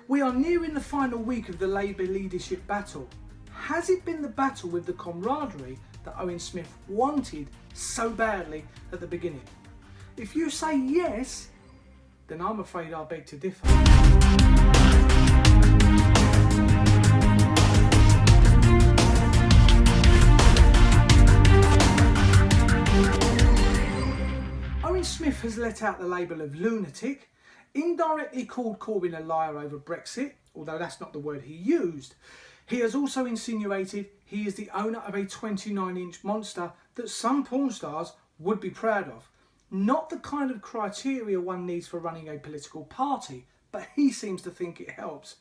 We are nearing the final week of the Labour leadership battle. Has it been the battle with the camaraderie that Owen Smith wanted so badly at the beginning? If you say yes, then I'm afraid I beg to differ. Owen Smith has let out the label of lunatic, indirectly called Corbyn a liar over Brexit, although that's not the word he used. He has also insinuated he is the owner of a 29-inch monster that some porn stars would be proud of. Not the kind of criteria one needs for running a political party, but he seems to think it helps.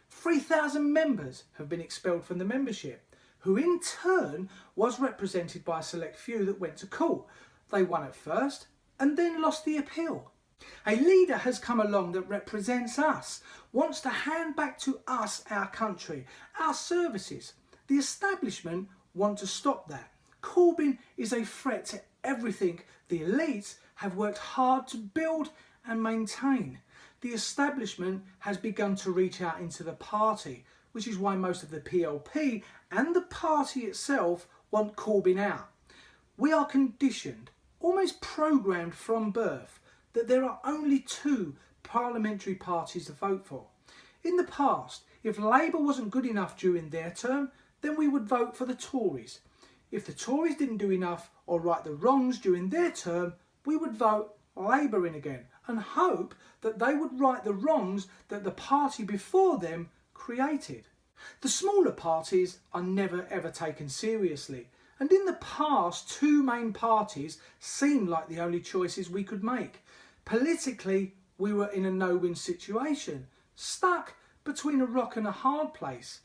3,000 members have been expelled from the membership, who in turn was represented by a select few that went to court. They won at first and then lost the appeal. A leader has come along that represents us, wants to hand back to us our country, our services. The establishment want to stop that. Corbyn is a threat to everything the elites have worked hard to build and maintain. The establishment has begun to reach out into the party, which is why most of the PLP and the party itself want Corbyn out. We are conditioned, almost programmed from birth, that there are only two parliamentary parties to vote for. In the past, if Labour wasn't good enough during their term, then we would vote for the Tories. If the Tories didn't do enough or right the wrongs during their term, we would vote Labour in again and hope that they would right the wrongs that the party before them created. The smaller parties are never ever taken seriously, and in the past, two main parties seemed like the only choices we could make. Politically, we were in a no-win situation, stuck between a rock and a hard place.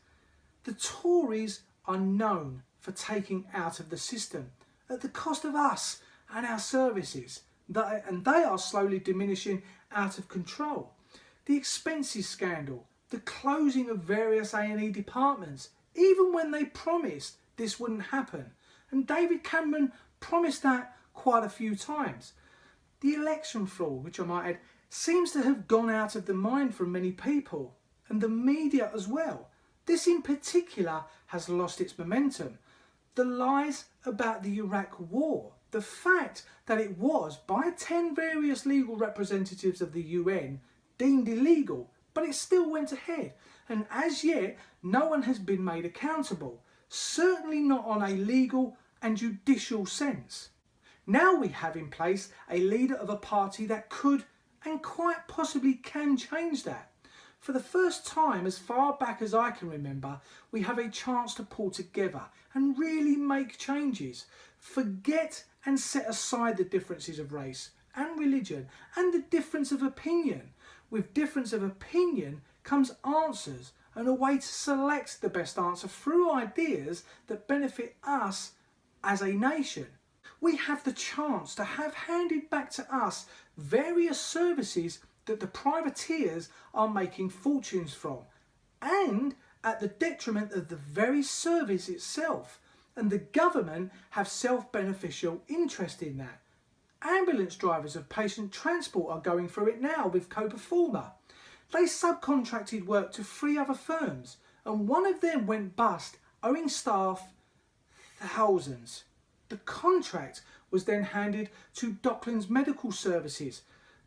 The Tories are known for taking out of the system at the cost of us and our services, and they are slowly diminishing out of control. The expenses scandal, the closing of various A&E departments, even when they promised this wouldn't happen, and David Cameron promised that quite a few times. The election fraud, which I might add, seems to have gone out of the mind for many people, and the media as well. This in particular has lost its momentum. The lies about the Iraq war, the fact that it was, by 10 various legal representatives of the UN, deemed illegal, but it still went ahead, and as yet no one has been made accountable, certainly not on a legal and judicial sense. Now we have in place a leader of a party that could and quite possibly can change that. For the first time, as far back as I can remember, we have a chance to pull together and really make changes. Forget and set aside the differences of race and religion and the difference of opinion. With difference of opinion comes answers and a way to select the best answer through ideas that benefit us as a nation. We have the chance to have handed back to us various services that the privateers are making fortunes from, and at the detriment of the very service itself, and the government have self-beneficial interest in that. Ambulance drivers of patient transport are going through it now with co-performer. They subcontracted work to 3 other firms, and one of them went bust, owing staff thousands. The contract was then handed to Docklands Medical Services.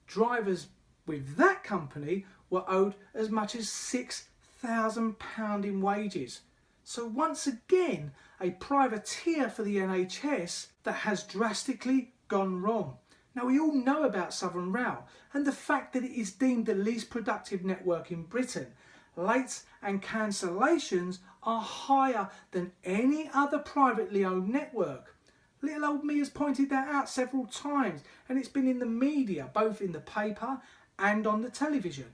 Drivers with that company were owed as much as £6,000 in wages. So once again, a privateer for the NHS that has drastically gone wrong. Now we all know about Southern Rail and the fact that it is deemed the least productive network in Britain. Lates and cancellations are higher than any other privately owned network. Little old me has pointed that out several times, and it's been in the media, both in the paper and on the television.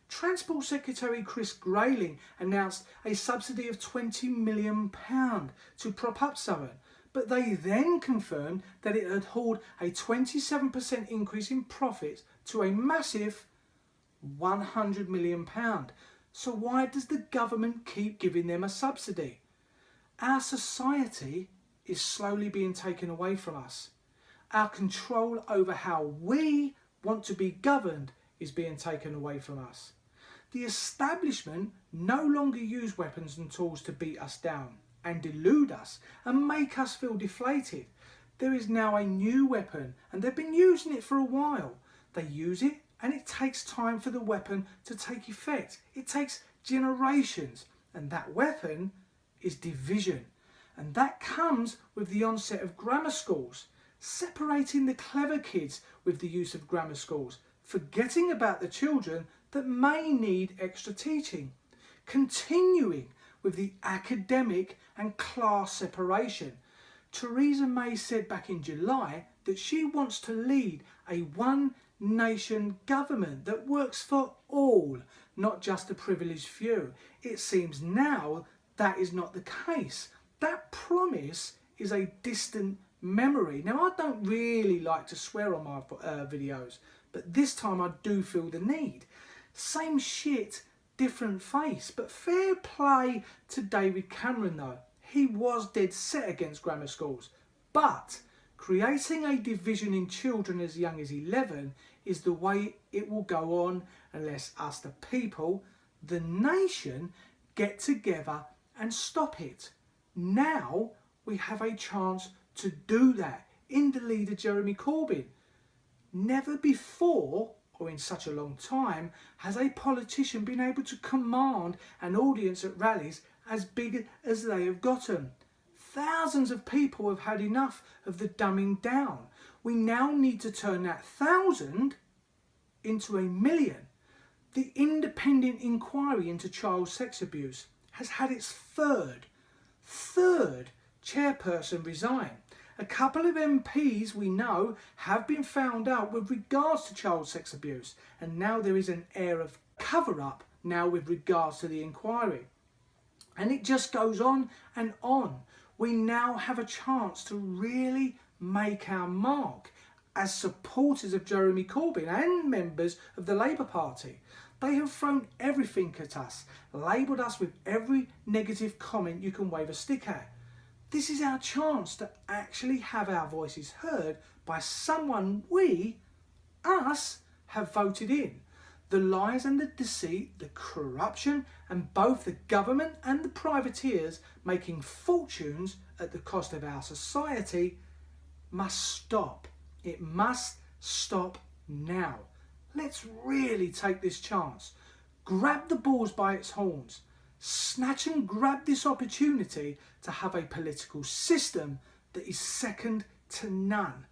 Transport Secretary Chris Grayling announced a subsidy of £20 million to prop up Southern, but they then confirmed that it had hauled a 27% increase in profits to a massive £100 million. So why does the government keep giving them a subsidy? Our society is slowly being taken away from us. Our control over how we want to be governed is being taken away from us. The establishment no longer use weapons and tools to beat us down and delude us and make us feel deflated. There is now a new weapon, and they've been using it for a while. They use it, and it takes time for the weapon to take effect. It takes generations, and that weapon is division. And that comes with the onset of grammar schools, separating the clever kids with the use of grammar schools, forgetting about the children that may need extra teaching, continuing with the academic and class separation. Theresa May said back in July that she wants to lead a one-nation government that works for all, not just a privileged few. It seems now that is not the case. That promise is a distant memory. Now, I don't really like to swear on my videos, but this time I do feel the need. Same shit, different face. But fair play to David Cameron though. He was dead set against grammar schools. But creating a division in children as young as 11 is the way it will go on unless us, the people, the nation, get together and stop it. Now we have a chance to do that in the leader Jeremy Corbyn. Never before, or in such a long time, has a politician been able to command an audience at rallies as big as they have gotten. Thousands of people have had enough of the dumbing down. We now need to turn that 1,000 into 1,000,000. The independent inquiry into child sex abuse has had its third chairperson resign. A couple of MPs we know have been found out with regards to child sex abuse, and now there is an air of cover-up now with regards to the inquiry. And it just goes on and on. We now have a chance to really make our mark as supporters of Jeremy Corbyn and members of the Labour Party. They have thrown everything at us, labelled us with every negative comment you can wave a stick at. This is our chance to actually have our voices heard by someone us, have voted in. The lies and the deceit, the corruption, and both the government and the privateers making fortunes at the cost of our society must stop. It must stop now. Let's really take this chance. Grab the bulls by its horns. Snatch and grab this opportunity to have a political system that is second to none,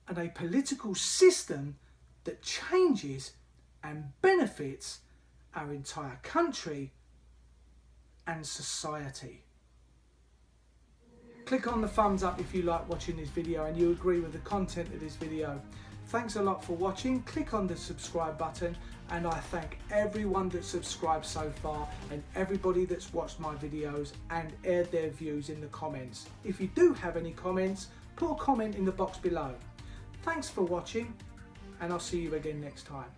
and a political system that changes and benefits our entire country and society. Click on the thumbs up if you like watching this video and you agree with the content of this video. Thanks a lot for watching. Click on the subscribe button, and I thank everyone that's subscribed so far and everybody that's watched my videos and aired their views in the comments. If you do have any comments, put a comment in the box below. Thanks for watching, and I'll see you again next time.